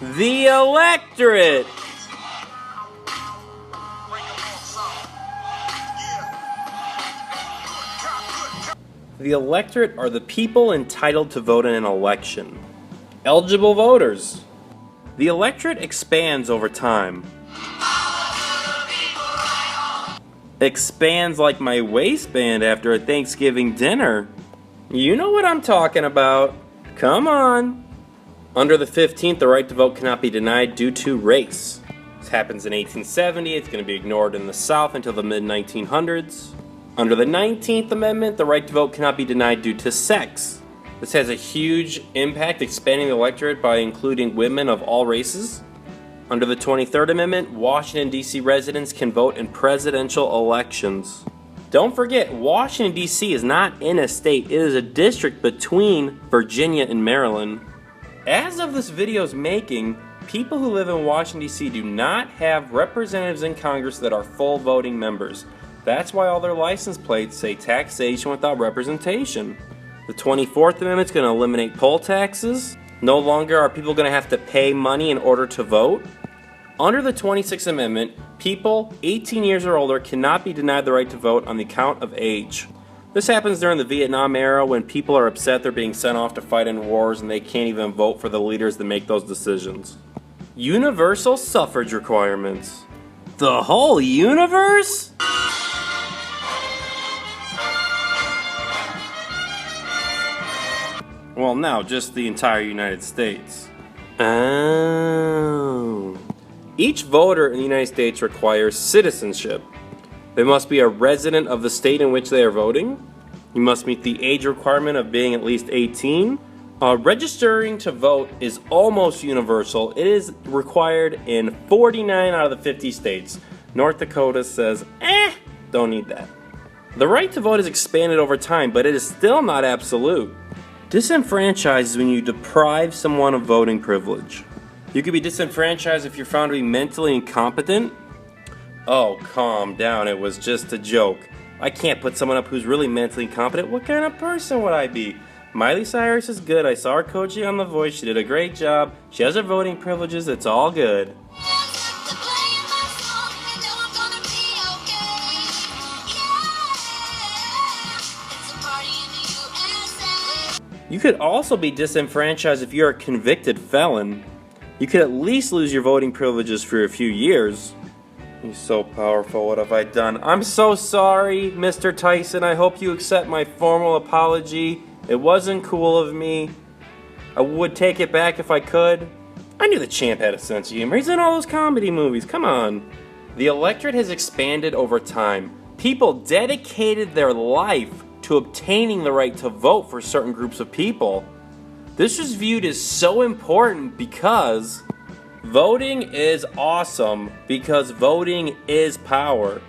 The Electorate! The electorate are the people entitled to vote in an election. Eligible voters. The electorate expands over time. Expands like my waistband after a Thanksgiving dinner. You know what I'm talking about. Come on. Under the 15th, the right to vote cannot be denied due to race. This happens in 1870. It's going to be ignored in the South until the mid-1900s. Under the 19th Amendment, the right to vote cannot be denied due to sex. This has a huge impact, expanding the electorate by including women of all races. Under the 23rd Amendment, Washington, D.C. residents can vote in presidential elections. Don't forget, Washington, D.C. is not in a state. It is a district between Virginia and Maryland. As of this video's making, people who live in Washington, D.C. do not have representatives in Congress that are full voting members. That's why all their license plates say taxation without representation. The 24th Amendment is going to eliminate poll taxes. No longer are people going to have to pay money in order to vote. Under the 26th Amendment, people 18 years or older cannot be denied the right to vote on the account of age. This happens during the Vietnam era when people are upset they're being sent off to fight in wars and they can't even vote for the leaders that make those decisions. Universal suffrage requirements. The whole universe? Well, now just the entire United States. Oh. Each voter in the United States requires citizenship. They must be a resident of the state in which they are voting. You must meet the age requirement of being at least 18. Registering to vote is almost universal. It is required in 49 out of the 50 states. North Dakota says, don't need that. The right to vote is expanded over time, but it is still not absolute. Disenfranchised is when you deprive someone of voting privilege. You could be disenfranchised if you're found to be mentally incompetent. Oh, calm down, it was just a joke. I can't put someone up who's really mentally incompetent. What kind of person would I be? Miley Cyrus is good. I saw her coaching on The Voice. She did a great job. She has her voting privileges. It's all good. You could also be disenfranchised if you're a convicted felon. You could at least lose your voting privileges for a few years. He's so powerful, what have I done? I'm so sorry, Mr. Tyson. I hope you accept my formal apology. It wasn't cool of me. I would take it back if I could. I knew the champ had a sense of humor. He's in all those comedy movies, come on. The electorate has expanded over time. People dedicated their life to obtaining the right to vote for certain groups of people. This was viewed as so important because voting is awesome, because voting is power.